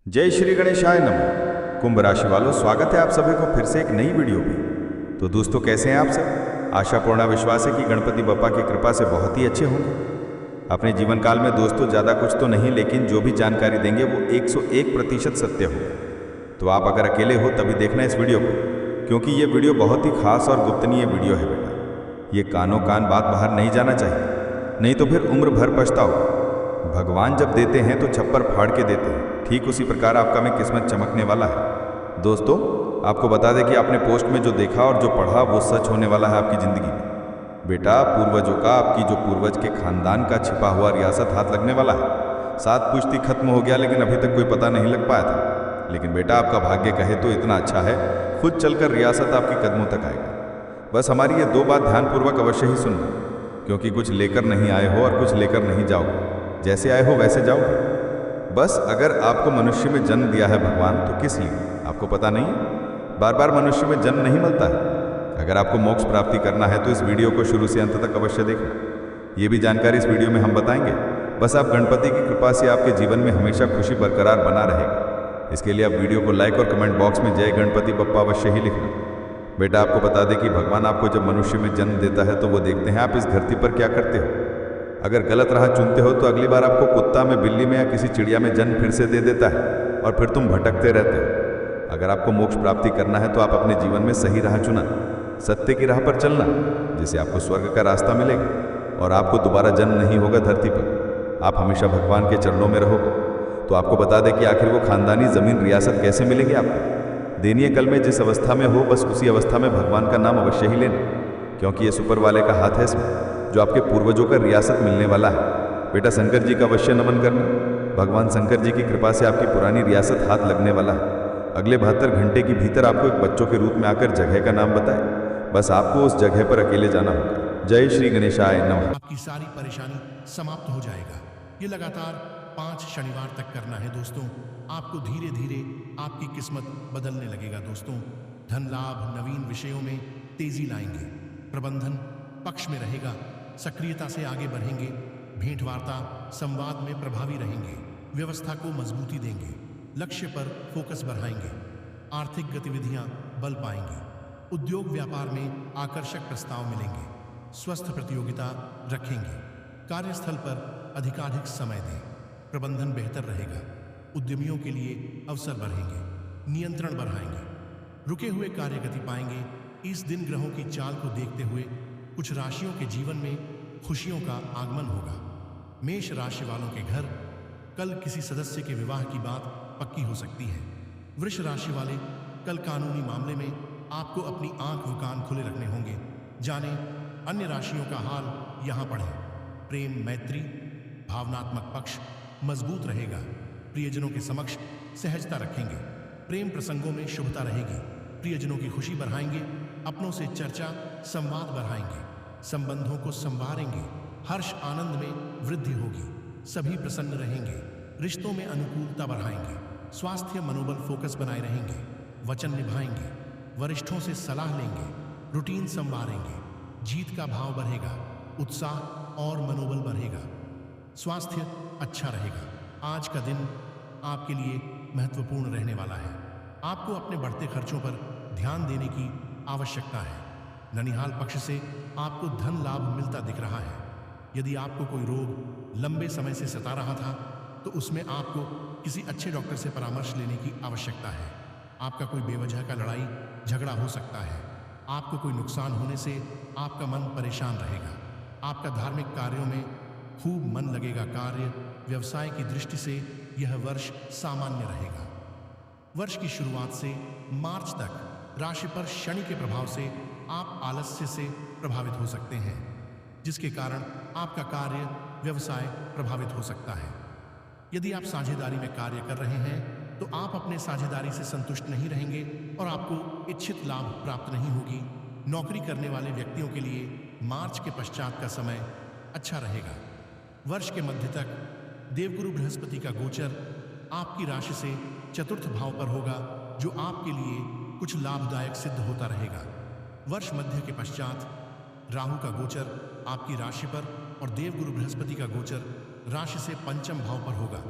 जय श्री गणेशाय नमः। कुंभ राशि वालों, स्वागत है आप सभी को फिर से एक नई वीडियो में। तो दोस्तों, कैसे हैं आप सब? आशा पूर्ण विश्वास है कि गणपति बप्पा की कृपा से बहुत ही अच्छे होंगे। अपने जीवन काल में दोस्तों ज़्यादा कुछ तो नहीं, लेकिन जो भी जानकारी देंगे वो 101% सत्य हो। तो आप अगर अकेले हो तभी देखना इस वीडियो को, क्योंकि ये वीडियो बहुत ही खास और गुप्तनीय वीडियो है बेटा। ये कानों कान बात बाहर नहीं जाना चाहिए, नहीं तो फिर उम्र भर पछताओ। भगवान जब देते हैं तो छप्पर फाड़ के देते हैं, ठीक उसी प्रकार आपका में किस्मत चमकने वाला है। दोस्तों, आपको बता दें कि आपने पोस्ट में जो देखा और जो पढ़ा वो सच होने वाला है आपकी ज़िंदगी में। बेटा, पूर्वजों का, आपकी जो पूर्वज के खानदान का छिपा हुआ रियासत हाथ लगने वाला है। 7 पुश्ती खत्म हो गया, लेकिन अभी तक कोई पता नहीं लग पाया था। लेकिन बेटा, आपका भाग्य कहे तो इतना अच्छा है, खुद चलकर रियासत आपकी कदमों तक आएगा। बस हमारी ये 2 बात ध्यानपूर्वक अवश्य ही सुनना, क्योंकि कुछ लेकर नहीं आए हो और कुछ लेकर नहीं जाओगे। जैसे आए हो वैसे जाओ। बस अगर आपको मनुष्य में जन्म दिया है भगवान, तो किस लिए आपको पता नहीं है? बार बार मनुष्य में जन्म नहीं मिलता है। अगर आपको मोक्ष प्राप्ति करना है तो इस वीडियो को शुरू से अंत तक अवश्य देखना। ये भी जानकारी इस वीडियो में हम बताएंगे। बस आप गणपति की कृपा से आपके जीवन में हमेशा खुशी बरकरार बना रहेगा। इसके लिए आप वीडियो को लाइक और कमेंट बॉक्स में जय गणपति बप्पा अवश्य ही लिखना। बेटा, आपको बता दें कि भगवान आपको जब मनुष्य में जन्म देता है तो वो देखते हैं आप इस धरती पर क्या करते हो। अगर गलत राह चुनते हो तो अगली बार आपको कुत्ता में, बिल्ली में या किसी चिड़िया में जन्म फिर से दे देता है और फिर तुम भटकते रहते हो। अगर आपको मोक्ष प्राप्ति करना है तो आप अपने जीवन में सही राह चुना, सत्य की राह पर चलना, जिससे आपको स्वर्ग का रास्ता मिलेगा और आपको दोबारा जन्म नहीं होगा धरती पर। आप हमेशा भगवान के चरणों में रहोगे। तो आपको बता दें कि आखिर वो खानदानी जमीन रियासत कैसे मिलेगी आपको। देनीय कल में जिस अवस्था में हो, बस उसी अवस्था में भगवान का नाम अवश्य ही लेना, क्योंकि ये सुपर वाले का हाथ है इसमें, जो आपके पूर्वजों का रियासत मिलने वाला है। बेटा, शंकर जी का अवश्य नमन करना। भगवान शंकर जी की कृपा से आपकी पुरानी रियासत हाथ लगने वाला है। अगले 72 घंटे के भीतर आपको एक बच्चों के रूप में आकर जगह का नाम बताए। बस आपको उस जगह पर अकेले जाना होगा। जय श्री गणेशाय नमः। आपकी सारी परेशानी समाप्त हो जाएगा। ये लगातार 5 शनिवार तक करना है दोस्तों। आपको धीरे धीरे आपकी किस्मत बदलने लगेगा दोस्तों। धन लाभ, नवीन विषयों में तेजी लाएंगे। प्रबंधन पक्ष में रहेगा। सक्रियता से आगे बढ़ेंगे। भेंट वार्ता संवाद में प्रभावी रहेंगे। व्यवस्था को मजबूती देंगे। लक्ष्य पर फोकस बढ़ाएंगे। आर्थिक गतिविधियां बल पाएंगी। उद्योग व्यापार में आकर्षक प्रस्ताव मिलेंगे। स्वस्थ प्रतियोगिता रखेंगे। कार्यस्थल पर अधिकाधिक समय दें। प्रबंधन बेहतर रहेगा। उद्यमियों के लिए अवसर बढ़ेंगे। नियंत्रण बढ़ाएंगे। रुके हुए कार्य गति पाएंगे। इस दिन ग्रहों की चाल को देखते हुए कुछ राशियों के जीवन में खुशियों का आगमन होगा। मेष राशि वालों के घर कल किसी सदस्य के विवाह की बात पक्की हो सकती है। वृष राशि वाले कल कानूनी मामले में आपको अपनी आंख व कान खुले रखने होंगे। जाने अन्य राशियों का हाल यहां पढ़ें। प्रेम, मैत्री, भावनात्मक पक्ष मजबूत रहेगा। प्रियजनों के समक्ष सहजता रखेंगे। प्रेम प्रसंगों में शुभता रहेगी। प्रियजनों की खुशी बढ़ाएंगे। अपनों से चर्चा संवाद बढ़ाएंगे। संबंधों को संवारेंगे। हर्ष आनंद में वृद्धि होगी। सभी प्रसन्न रहेंगे। रिश्तों में अनुकूलता बढ़ाएंगे। स्वास्थ्य मनोबल फोकस बनाए रहेंगे। वचन निभाएंगे। वरिष्ठों से सलाह लेंगे। रूटीन संवारेंगे। जीत का भाव बढ़ेगा। उत्साह और मनोबल बढ़ेगा। स्वास्थ्य अच्छा रहेगा। आज का दिन आपके लिए महत्वपूर्ण रहने वाला है। आपको अपने बढ़ते खर्चों पर ध्यान देने की आवश्यकता है। ननिहाल पक्ष से आपको धन लाभ मिलता दिख रहा है। यदि आपको कोई रोग लंबे समय से सता रहा था तो उसमें आपको किसी अच्छे डॉक्टर से परामर्श लेने की आवश्यकता है। आपका कोई बेवजह का लड़ाई झगड़ा हो सकता है। आपको कोई नुकसान होने से आपका मन परेशान रहेगा। आपका धार्मिक कार्यों में खूब मन लगेगा। कार्य व्यवसाय की दृष्टि से यह वर्ष सामान्य रहेगा। वर्ष की शुरुआत से मार्च तक राशि पर शनि के प्रभाव से आप आलस्य से प्रभावित हो सकते हैं, जिसके कारण आपका कार्य व्यवसाय प्रभावित हो सकता है। यदि आप साझेदारी में कार्य कर रहे हैं तो आप अपने साझेदारी से संतुष्ट नहीं रहेंगे और आपको इच्छित लाभ प्राप्त नहीं होगी। नौकरी करने वाले व्यक्तियों के लिए मार्च के पश्चात का समय अच्छा रहेगा। वर्ष के मध्य तक देवगुरु बृहस्पति का गोचर आपकी राशि से चतुर्थ भाव पर होगा, जो आपके लिए कुछ लाभदायक सिद्ध होता रहेगा। वर्ष मध्य के पश्चात राहु का गोचर आपकी राशि पर और देवगुरु बृहस्पति का गोचर राशि से पंचम भाव पर होगा।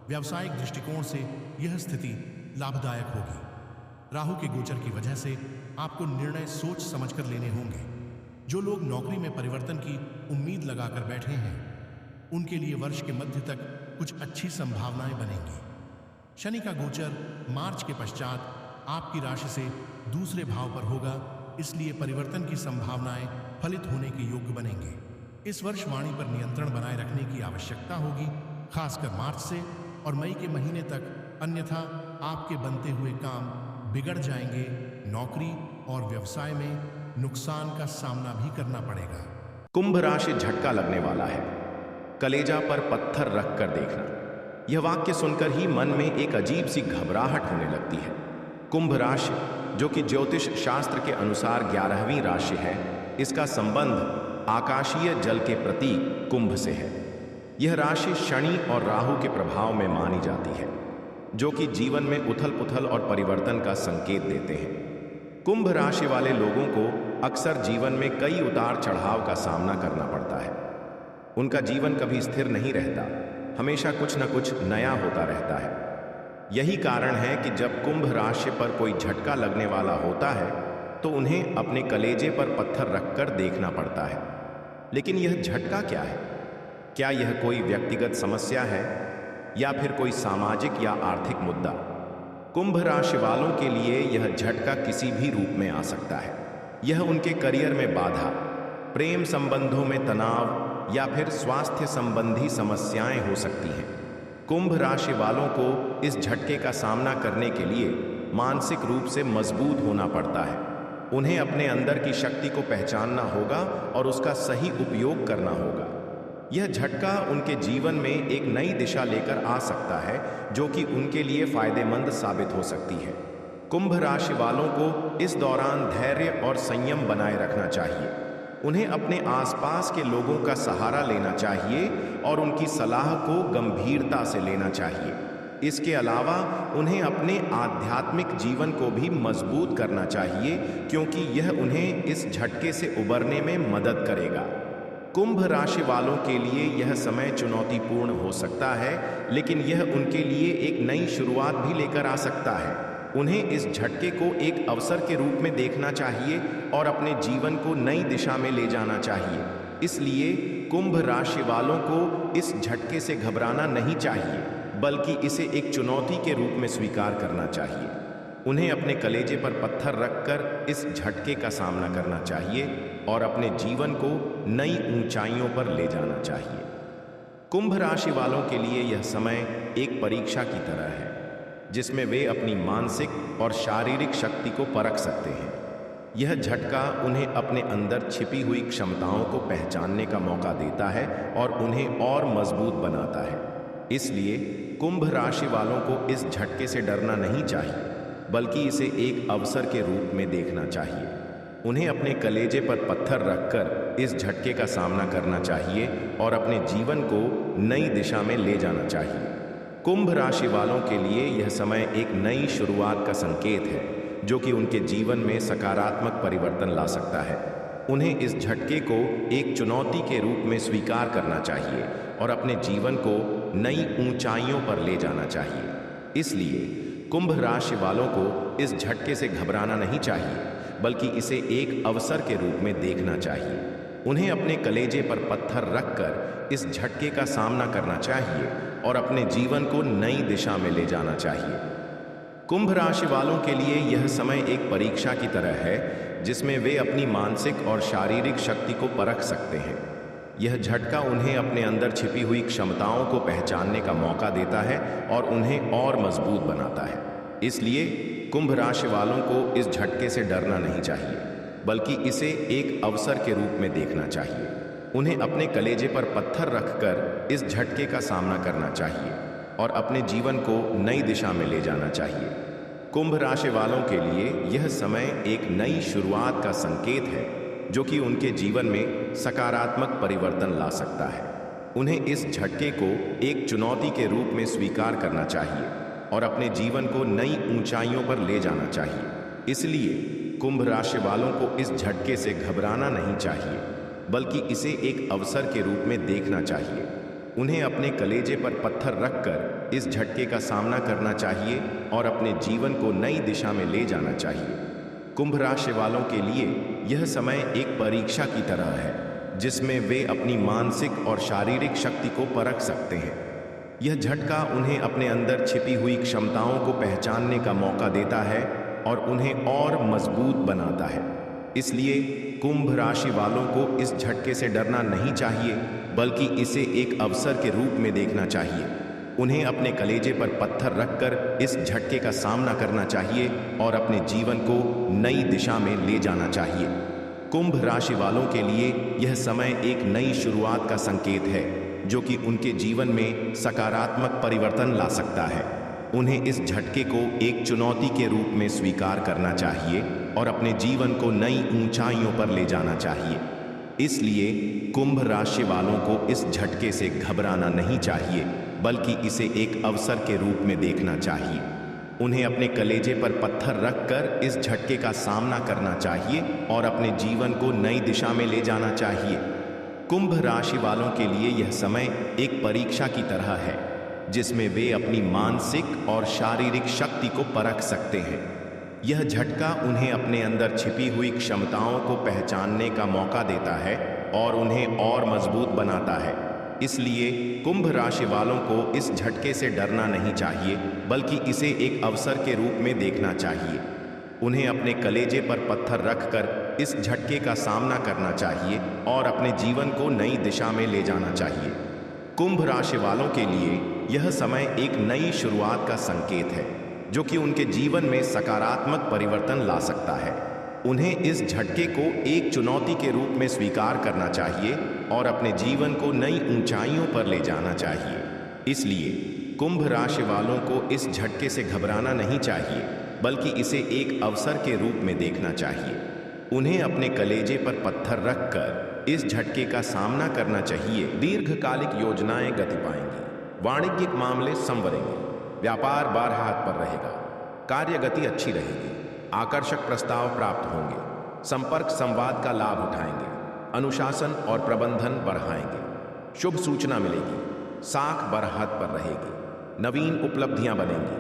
व्यावसायिक दृष्टिकोण से यह स्थिति लाभदायक होगी। राहु के गोचर की वजह से आपको निर्णय सोच समझकर लेने होंगे। जो लोग नौकरी में परिवर्तन की उम्मीद लगाकर बैठे हैं, उनके लिए वर्ष के मध्य तक कुछ अच्छी संभावनाएं बनेंगी। शनि का गोचर मार्च के पश्चात आपकी राशि से दूसरे भाव पर होगा, इसलिए परिवर्तन की संभावनाएं फलित होने के योग्य बनेंगे। इस वर्ष वाणी पर नियंत्रण बनाए रखने की आवश्यकता होगी, खासकर मार्च से और मई के महीने तक, अन्यथा आपके बनते हुए काम बिगड़ जाएंगे। नौकरी और व्यवसाय में नुकसान का सामना भी करना पड़ेगा। कुंभ राशि झटका लगने वाला है, कलेजा पर पत्थर रख कर देखना। यह वाक्य सुनकर ही मन में एक अजीब सी घबराहट होने लगती है। कुंभ राशि, जो कि ज्योतिष शास्त्र के अनुसार 11वीं राशि है, इसका संबंध आकाशीय जल के प्रतीक कुंभ से है। यह राशि शनि और राहु के प्रभाव में मानी जाती है, जो कि जीवन में उथल पुथल और परिवर्तन का संकेत देते हैं। कुंभ राशि वाले लोगों को अक्सर जीवन में कई उतार चढ़ाव का सामना करना पड़ता है। उनका जीवन कभी स्थिर नहीं रहता, हमेशा कुछ न कुछ नया होता रहता है। यही कारण है कि जब कुंभ राशि पर कोई झटका लगने वाला होता है तो उन्हें अपने कलेजे पर पत्थर रखकर देखना पड़ता है। लेकिन यह झटका क्या है? क्या यह कोई व्यक्तिगत समस्या है या फिर कोई सामाजिक या आर्थिक मुद्दा? कुंभ राशि वालों के लिए यह झटका किसी भी रूप में आ सकता है। यह उनके करियर में बाधा, प्रेम संबंधों में तनाव या फिर स्वास्थ्य संबंधी समस्याएं हो सकती हैं। कुंभ राशि वालों को इस झटके का सामना करने के लिए मानसिक रूप से मजबूत होना पड़ता है। उन्हें अपने अंदर की शक्ति को पहचानना होगा और उसका सही उपयोग करना होगा। यह झटका उनके जीवन में एक नई दिशा लेकर आ सकता है, जो कि उनके लिए फायदेमंद साबित हो सकती है। कुंभ राशि वालों को इस दौरान धैर्य और संयम बनाए रखना चाहिए। उन्हें अपने आसपास के लोगों का सहारा लेना चाहिए और उनकी सलाह को गंभीरता से लेना चाहिए। इसके अलावा उन्हें अपने आध्यात्मिक जीवन को भी मजबूत करना चाहिए, क्योंकि यह उन्हें इस झटके से उबरने में मदद करेगा। कुंभ राशि वालों के लिए यह समय चुनौतीपूर्ण हो सकता है, लेकिन यह उनके लिए एक नई शुरुआत भी लेकर आ सकता है। उन्हें इस झटके को एक अवसर के रूप में देखना चाहिए और अपने जीवन को नई दिशा में ले जाना चाहिए। इसलिए कुंभ राशि वालों को इस झटके से घबराना नहीं चाहिए, बल्कि इसे एक चुनौती के रूप में स्वीकार करना चाहिए। उन्हें अपने कलेजे पर पत्थर रखकर इस झटके का सामना करना चाहिए और अपने जीवन को नई ऊंचाइयों पर ले जाना चाहिए। कुंभ राशि वालों के लिए यह समय एक परीक्षा की तरह है, जिसमें वे अपनी मानसिक और शारीरिक शक्ति को परख सकते हैं। यह झटका उन्हें अपने अंदर छिपी हुई क्षमताओं को पहचानने का मौका देता है और उन्हें और मजबूत बनाता है। इसलिए कुंभ राशि वालों को इस झटके से डरना नहीं चाहिए, बल्कि इसे एक अवसर के रूप में देखना चाहिए। उन्हें अपने कलेजे पर पत्थर रखकर इस झटके का सामना करना चाहिए और अपने जीवन को नई दिशा में ले जाना चाहिए। कुंभ राशि वालों के लिए यह समय एक नई शुरुआत का संकेत है, जो कि उनके जीवन में सकारात्मक परिवर्तन ला सकता है। उन्हें इस झटके को एक चुनौती के रूप में स्वीकार करना चाहिए और अपने जीवन को नई ऊंचाइयों पर ले जाना चाहिए। इसलिए कुंभ राशि वालों को इस झटके से घबराना नहीं चाहिए, बल्कि इसे एक अवसर के रूप में देखना चाहिए। उन्हें अपने कलेजे पर पत्थर रखकर इस झटके का सामना करना चाहिए और अपने जीवन को नई दिशा में ले जाना चाहिए। कुंभ राशि वालों के लिए यह समय एक परीक्षा की तरह है, जिसमें वे अपनी मानसिक और शारीरिक शक्ति को परख सकते हैं। यह झटका उन्हें अपने अंदर छिपी हुई क्षमताओं को पहचानने का मौका देता है और उन्हें और मजबूत बनाता है। इसलिए कुंभ राशि वालों को इस झटके से डरना नहीं चाहिए, बल्कि इसे एक अवसर के रूप में देखना चाहिए। उन्हें अपने कलेजे पर पत्थर रखकर इस झटके का सामना करना चाहिए और अपने जीवन को नई दिशा में ले जाना चाहिए। कुंभ राशि वालों के लिए यह समय एक नई शुरुआत का संकेत है, जो कि उनके जीवन में सकारात्मक परिवर्तन ला सकता है। उन्हें इस झटके को एक चुनौती के रूप में स्वीकार करना चाहिए और अपने जीवन को नई ऊंचाइयों पर ले जाना चाहिए। इसलिए कुंभ राशि वालों को इस झटके से घबराना नहीं चाहिए, बल्कि इसे एक अवसर के रूप में देखना चाहिए। उन्हें अपने कलेजे पर पत्थर रखकर इस झटके का सामना करना चाहिए और अपने जीवन को नई दिशा में ले जाना चाहिए। कुंभ राशि वालों के लिए यह समय एक परीक्षा की तरह है, जिसमें वे अपनी मानसिक और शारीरिक शक्ति को परख सकते हैं। यह झटका उन्हें अपने अंदर छिपी हुई क्षमताओं को पहचानने का मौका देता है और उन्हें और मजबूत बनाता है। इसलिए कुंभ राशि वालों को इस झटके से डरना नहीं चाहिए, बल्कि इसे एक अवसर के रूप में देखना चाहिए। उन्हें अपने कलेजे पर पत्थर रखकर इस झटके का सामना करना चाहिए और अपने जीवन को नई दिशा में ले जाना चाहिए। कुंभ राशि वालों के लिए यह समय एक नई शुरुआत का संकेत है, जो कि उनके जीवन में सकारात्मक परिवर्तन ला सकता है। उन्हें इस झटके को एक चुनौती के रूप में स्वीकार करना चाहिए और अपने जीवन को नई ऊंचाइयों पर ले जाना चाहिए। इसलिए कुंभ राशि वालों को इस झटके से घबराना नहीं चाहिए, बल्कि इसे एक अवसर के रूप में देखना चाहिए। उन्हें अपने कलेजे पर पत्थर रखकर इस झटके का सामना करना चाहिए और अपने जीवन को नई दिशा में ले जाना चाहिए। कुंभ राशि वालों के लिए यह समय एक परीक्षा की तरह है, जिसमें वे अपनी मानसिक और शारीरिक शक्ति को परख सकते हैं। यह झटका उन्हें अपने अंदर छिपी हुई क्षमताओं को पहचानने का मौका देता है और उन्हें और मजबूत बनाता है। इसलिए कुंभ राशि वालों को इस झटके से डरना नहीं चाहिए, बल्कि इसे एक अवसर के रूप में देखना चाहिए। उन्हें अपने कलेजे पर पत्थर रखकर इस झटके का सामना करना चाहिए और अपने जीवन को नई दिशा में ले जाना चाहिए। कुंभ राशि वालों के लिए यह समय एक नई शुरुआत का संकेत है, जो कि उनके जीवन में सकारात्मक परिवर्तन ला सकता है। उन्हें इस झटके को एक चुनौती के रूप में स्वीकार करना चाहिए और अपने जीवन को नई ऊंचाइयों पर ले जाना चाहिए। इसलिए कुंभ राशि वालों को इस झटके से घबराना नहीं चाहिए, बल्कि इसे एक अवसर के रूप में देखना चाहिए। उन्हें अपने कलेजे पर पत्थर रखकर इस झटके का सामना करना चाहिए। दीर्घकालिक योजनाएं गति पाएंगी, वाणिज्यिक मामले संवरेंगे, व्यापार बारहात पर रहेगा, कार्य गति अच्छी रहेगी, आकर्षक प्रस्ताव प्राप्त होंगे, संपर्क संवाद का लाभ उठाएंगे, अनुशासन और प्रबंधन बढ़ाएंगे, शुभ सूचना मिलेगी, साख बरहात पर रहेगी, नवीन उपलब्धियां बनेंगी,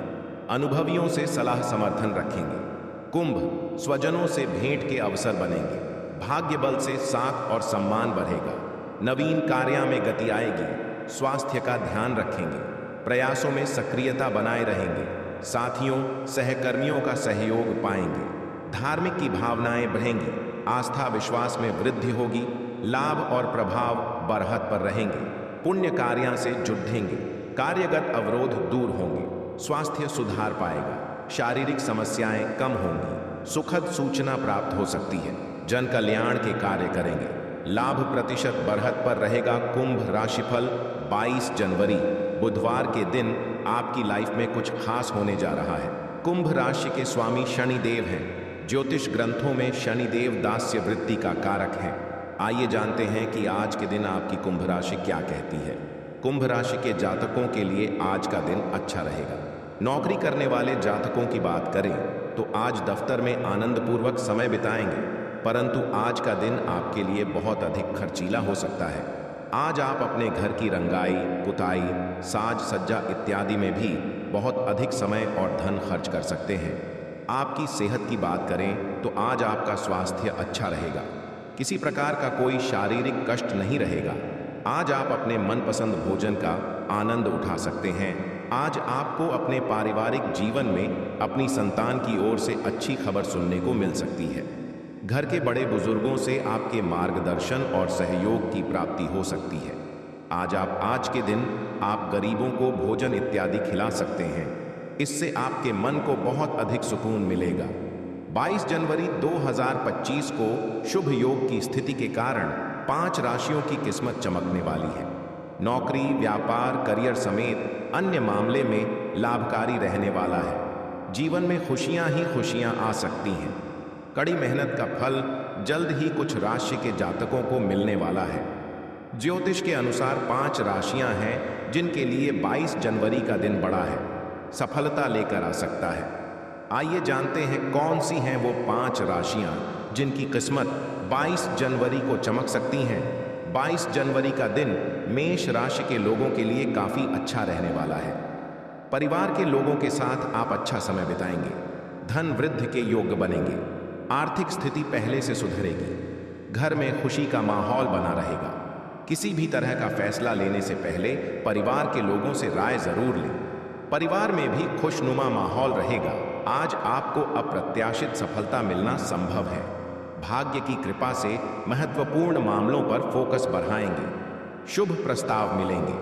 अनुभवियों से सलाह समर्थन रखेंगे। कुंभ स्वजनों से भेंट के अवसर बनेंगे, भाग्य बल से साख और सम्मान बढ़ेगा, नवीन कार्यों में गति आएगी, स्वास्थ्य का ध्यान रखेंगे, प्रयासों में सक्रियता बनाए रहेंगे, साथियों सहकर्मियों का सहयोग पाएंगे, धार्मिक की भावनाएं बढ़ेंगी, आस्था विश्वास में वृद्धि होगी, लाभ और प्रभाव बरहत पर रहेंगे, पुण्य कार्यों से जुड़ेंगे, कार्यगत अवरोध दूर होंगे, स्वास्थ्य सुधार पाएगा, शारीरिक समस्याएं कम होंगी, सुखद सूचना प्राप्त हो सकती है, जन कल्याण के कार्य करेंगे, लाभ प्रतिशत बढ़त पर रहेगा। कुंभ राशिफल 22 जनवरी बुधवार के दिन आपकी लाइफ में कुछ खास होने जा रहा है। कुंभ राशि के स्वामी शनिदेव हैं। ज्योतिष ग्रंथों में शनिदेव दास्य वृत्ति का कारक है। आइए जानते हैं कि आज के दिन आपकी कुंभ राशि क्या कहती है। कुंभ राशि के जातकों के लिए आज का दिन अच्छा रहेगा। नौकरी करने वाले जातकों की बात करें तो आज दफ्तर में आनंदपूर्वक समय बिताएंगे, परंतु आज का दिन आपके लिए बहुत अधिक खर्चीला हो सकता है। आज आप अपने घर की रंगाई, पुताई, साज सज्जा इत्यादि में भी बहुत अधिक समय और धन खर्च कर सकते हैं। आपकी सेहत की बात करें तो आज आपका स्वास्थ्य अच्छा रहेगा। किसी प्रकार का कोई शारीरिक कष्ट नहीं रहेगा। आज आप अपने मनपसंद भोजन का आनंद उठा सकते हैं। आज आपको अपने पारिवारिक जीवन में अपनी संतान की ओर से अच्छी खबर सुनने को मिल सकती है। घर के बड़े बुजुर्गों से आपके मार्गदर्शन और सहयोग की प्राप्ति हो सकती है। आज के दिन आप गरीबों को भोजन इत्यादि खिला सकते हैं। इससे आपके मन को बहुत अधिक सुकून मिलेगा। 22 जनवरी 2025 को शुभ योग की स्थिति के कारण 5 राशियों की किस्मत चमकने वाली है। नौकरी, व्यापार, करियर समेत अन्य मामले में लाभकारी रहने वाला है। जीवन में खुशियां ही खुशियां आ सकती हैं। कड़ी मेहनत का फल जल्द ही कुछ राशि के जातकों को मिलने वाला है। ज्योतिष के अनुसार 5 राशियां हैं जिनके लिए 22 जनवरी का दिन बड़ा है, सफलता लेकर आ सकता है। आइए जानते हैं कौन सी हैं वो 5 राशियां जिनकी किस्मत 22 जनवरी को चमक सकती हैं। 22 जनवरी का दिन मेष राशि के लोगों के लिए काफी अच्छा रहने वाला है। परिवार के लोगों के साथ आप अच्छा समय बिताएंगे। धन वृद्धि के योग्य बनेंगे। आर्थिक स्थिति पहले से सुधरेगी। घर में खुशी का माहौल बना रहेगा। किसी भी तरह का फैसला लेने से पहले परिवार के लोगों से राय जरूर लें। परिवार में भी खुशनुमा माहौल रहेगा। आज आपको अप्रत्याशित सफलता मिलना संभव है। भाग्य की कृपा से महत्वपूर्ण मामलों पर फोकस बढ़ाएंगे। शुभ प्रस्ताव मिलेंगे।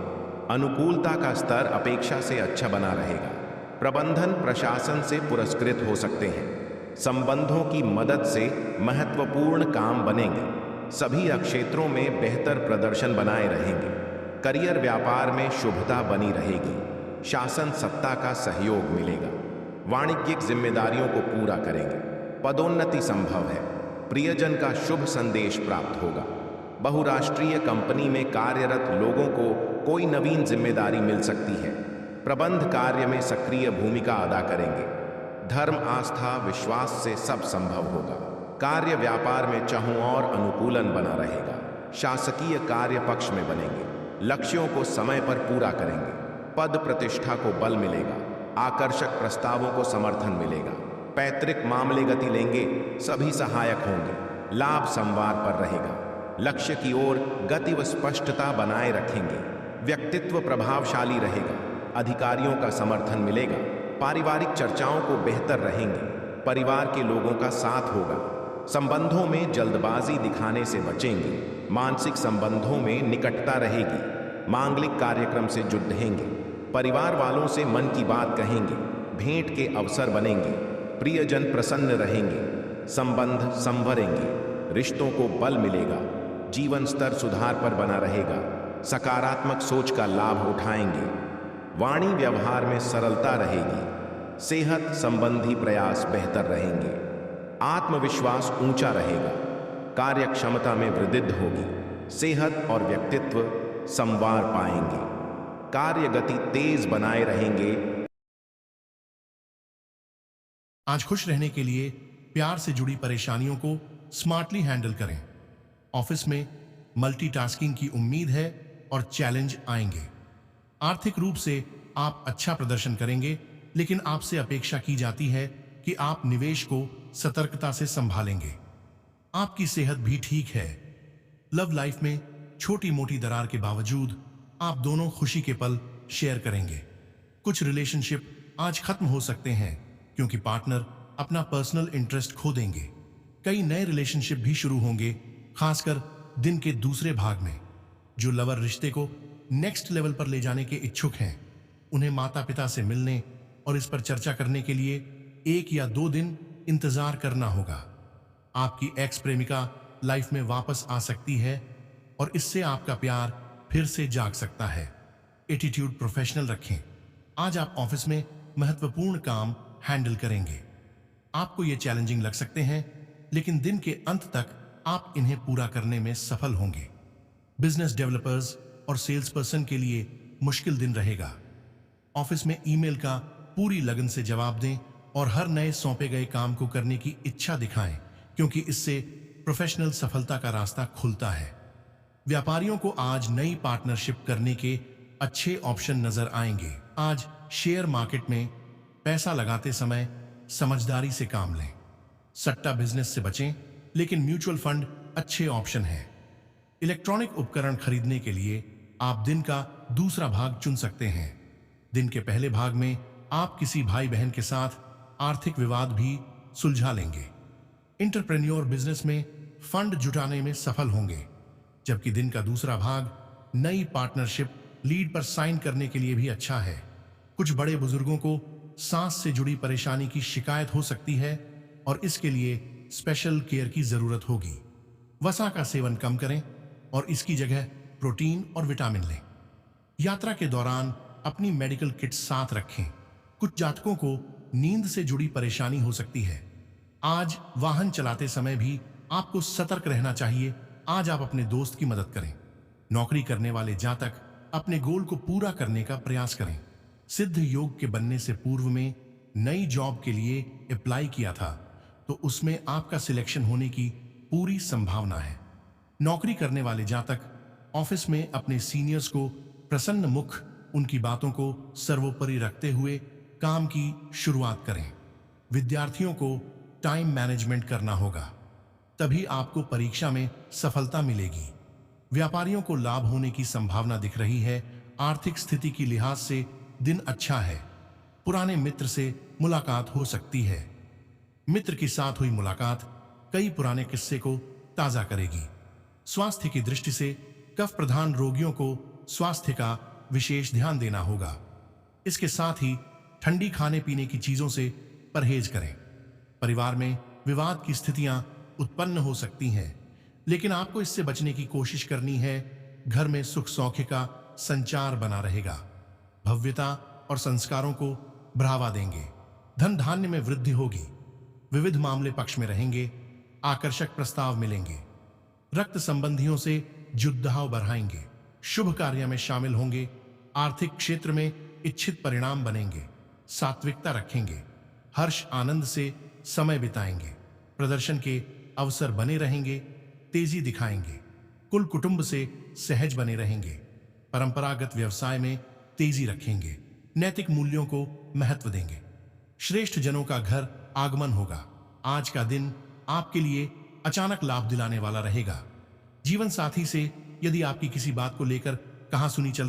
अनुकूलता का स्तर अपेक्षा से अच्छा बना रहेगा। प्रबंधन प्रशासन से पुरस्कृत हो सकते हैं। संबंधों की मदद से महत्वपूर्ण काम बनेंगे। सभी क्षेत्रों में बेहतर प्रदर्शन बनाए रहेंगे। करियर व्यापार में शुभता बनी रहेगी। शासन सत्ता का सहयोग मिलेगा। वाणिज्यिक जिम्मेदारियों को पूरा करेंगे। पदोन्नति संभव है। प्रियजन का शुभ संदेश प्राप्त होगा। बहुराष्ट्रीय कंपनी में कार्यरत लोगों को कोई नवीन जिम्मेदारी मिल सकती है। प्रबंध कार्य में सक्रिय भूमिका अदा करेंगे। धर्म, आस्था, विश्वास से सब संभव होगा। कार्य व्यापार में चाहों और अनुकूलन बना रहेगा। शासकीय कार्य पक्ष में बनेंगे। लक्ष्यों को समय पर पूरा करेंगे। पद प्रतिष्ठा को बल मिलेगा। आकर्षक प्रस्तावों को समर्थन मिलेगा। पैतृक मामले गति लेंगे। सभी सहायक होंगे। लाभ संवार पर रहेगा। लक्ष्य की ओर गति व स्पष्टता बनाए रखेंगे। व्यक्तित्व प्रभावशाली रहेगा। अधिकारियों का समर्थन मिलेगा। पारिवारिक चर्चाओं को बेहतर रहेंगे। परिवार के लोगों का साथ होगा। संबंधों में जल्दबाजी दिखाने से बचेंगे। मानसिक संबंधों में निकटता रहेगी। मांगलिक कार्यक्रम से जुड़ेंगे। परिवार वालों से मन की बात कहेंगे। भेंट के अवसर बनेंगे। प्रियजन प्रसन्न रहेंगे। संबंध संवरेंगे। रिश्तों को बल मिलेगा। जीवन स्तर सुधार पर बना रहेगा। सकारात्मक सोच का लाभ उठाएंगे। वाणी व्यवहार में सरलता रहेगी। सेहत संबंधी प्रयास बेहतर रहेंगे। आत्मविश्वास ऊंचा रहेगा। कार्य क्षमता में वृद्धि होगी। सेहत और व्यक्तित्व संवार पाएंगे। कार्य गति तेज बनाए रहेंगे। आज खुश रहने के लिए प्यार से जुड़ी परेशानियों को स्मार्टली हैंडल करें। ऑफिस में मल्टीटास्किंग की उम्मीद है और चैलेंज आएंगे। आर्थिक रूप से आप अच्छा प्रदर्शन करेंगे, लेकिन आपसे अपेक्षा की जाती है कि आप निवेश को सतर्कता से संभालेंगे। आपकी सेहत भी ठीक है। लव लाइफ में छोटी मोटी दरार के बावजूद आप दोनों खुशी के पल शेयर करेंगे। कुछ रिलेशनशिप आज खत्म हो सकते हैं क्योंकि पार्टनर अपना पर्सनल इंटरेस्ट खो देंगे। कई नए रिलेशनशिप भी शुरू होंगे, खासकर दिन के दूसरे भाग में। जो लवर रिश्ते को नेक्स्ट लेवल पर ले जाने के इच्छुक हैं, उन्हें माता पिता से मिलने और इस पर चर्चा करने के लिए 1 या 2 दिन इंतजार करना होगा। आपकी एक्स प्रेमिका लाइफ में वापस आ सकती है और इससे आपका प्यार फिर से जाग सकता है। एटीट्यूड प्रोफेशनल रखें। आज आप ऑफिस में महत्वपूर्ण काम हैंडल करेंगे। आपको ये चैलेंजिंग लग सकते हैं, लेकिन दिन के अंत तक आप इन्हें पूरा करने में सफल होंगे। बिजनेस डेवलपर्स और सेल्स पर्सन के लिए मुश्किल दिन रहेगा। ऑफिस में ईमेल का पूरी लगन से जवाब दें और हर नए सौंपे गए काम को करने की इच्छा दिखाएं, क्योंकि इससे प्रोफेशनल सफलता का रास्ता खुलता है। व्यापारियों को आज नई पार्टनरशिप करने के अच्छे ऑप्शन नजर आएंगे। आज शेयर मार्केट में पैसा लगाते समय समझदारी से काम लें। सट्टा बिजनेस से बचें, लेकिन म्यूचुअल फंड अच्छे ऑप्शन है। इलेक्ट्रॉनिक उपकरण खरीदने के लिए आप दिन का दूसरा भाग चुन सकते हैं। दिन के पहले भाग में आप किसी भाई बहन के साथ आर्थिक विवाद भी सुलझा लेंगे। इंटरप्रेन्योर बिजनेस में फंड जुटाने में सफल होंगे, जबकि दिन का दूसरा भाग नई पार्टनरशिप लीड पर साइन करने के लिए भी अच्छा है। कुछ बड़े बुजुर्गों को सांस से जुड़ी परेशानी की शिकायत हो सकती है और इसके लिए स्पेशल केयर की जरूरत होगी। वसा का सेवन कम करें और इसकी जगह प्रोटीन और विटामिन लें। यात्रा के दौरान अपनी मेडिकल किट साथ रखें। कुछ जातकों को नींद से जुड़ी परेशानी हो सकती है। आज वाहन चलाते समय भी आपको सतर्क रहना चाहिए। आज आप अपने दोस्त की मदद करें। नौकरी करने वाले जातक अपने गोल को पूरा करने का प्रयास करें। सिद्ध योग के बनने से पूर्व में नई जॉब के लिए अप्लाई किया था, तो उसमें आपका सिलेक्शन होने की पूरी संभावना है। नौकरी करने वाले जातक ऑफिस में अपने सीनियर्स को प्रसन्न मुख, उनकी बातों को सर्वोपरि रखते हुए काम की शुरुआत करें। विद्यार्थियों को टाइम मैनेजमेंट करना होगा, तभी आपको परीक्षा में सफलता मिलेगी। व्यापारियों को लाभ होने की संभावना दिख रही है। आर्थिक स्थिति की लिहाज से दिन अच्छा है। पुराने मित्र से मुलाकात हो सकती है। मित्र के साथ हुई मुलाकात कई पुराने किस्से को ताजा करेगी। स्वास्थ्य की दृष्टि से कफ प्रधान रोगियों को स्वास्थ्य का विशेष ध्यान देना होगा। इसके साथ ही ठंडी खाने पीने की चीजों से परहेज करें। परिवार में विवाद की स्थितियां उत्पन्न हो सकती हैं, लेकिन आपको इससे बचने की कोशिश करनी है। घर में सुख सौख्य का संचार बना रहेगा। भव्यता और संस्कारों को बढ़ावा देंगे। धन धान्य में वृद्धि होगी। विविध मामले पक्ष में रहेंगे। आकर्षक प्रस्ताव मिलेंगे। रक्त संबंधियों से जुड़ाव बढ़ाएंगे। शुभ कार्य में शामिल होंगे। आर्थिक क्षेत्र में इच्छित परिणाम बनेंगे। सात्विकता रखेंगे। हर्ष आनंद से समय बिताएंगे। प्रदर्शन के अवसर बने रहेंगे। तेजी दिखाएंगे। कुल कुटुंब से सहज बने रहेंगे। परंपरागत व्यवसाय में तेजी रखेंगे। नैतिक मूल्यों को महत्व देंगे। श्रेष्ठ जनों का घर आगमन होगा। आज का दिन आपके लिए अचानक लाभ दिलाने वाला रहेगा। जीवन साथी से यदि आपकी किसी बात को लेकर कहासुनी चल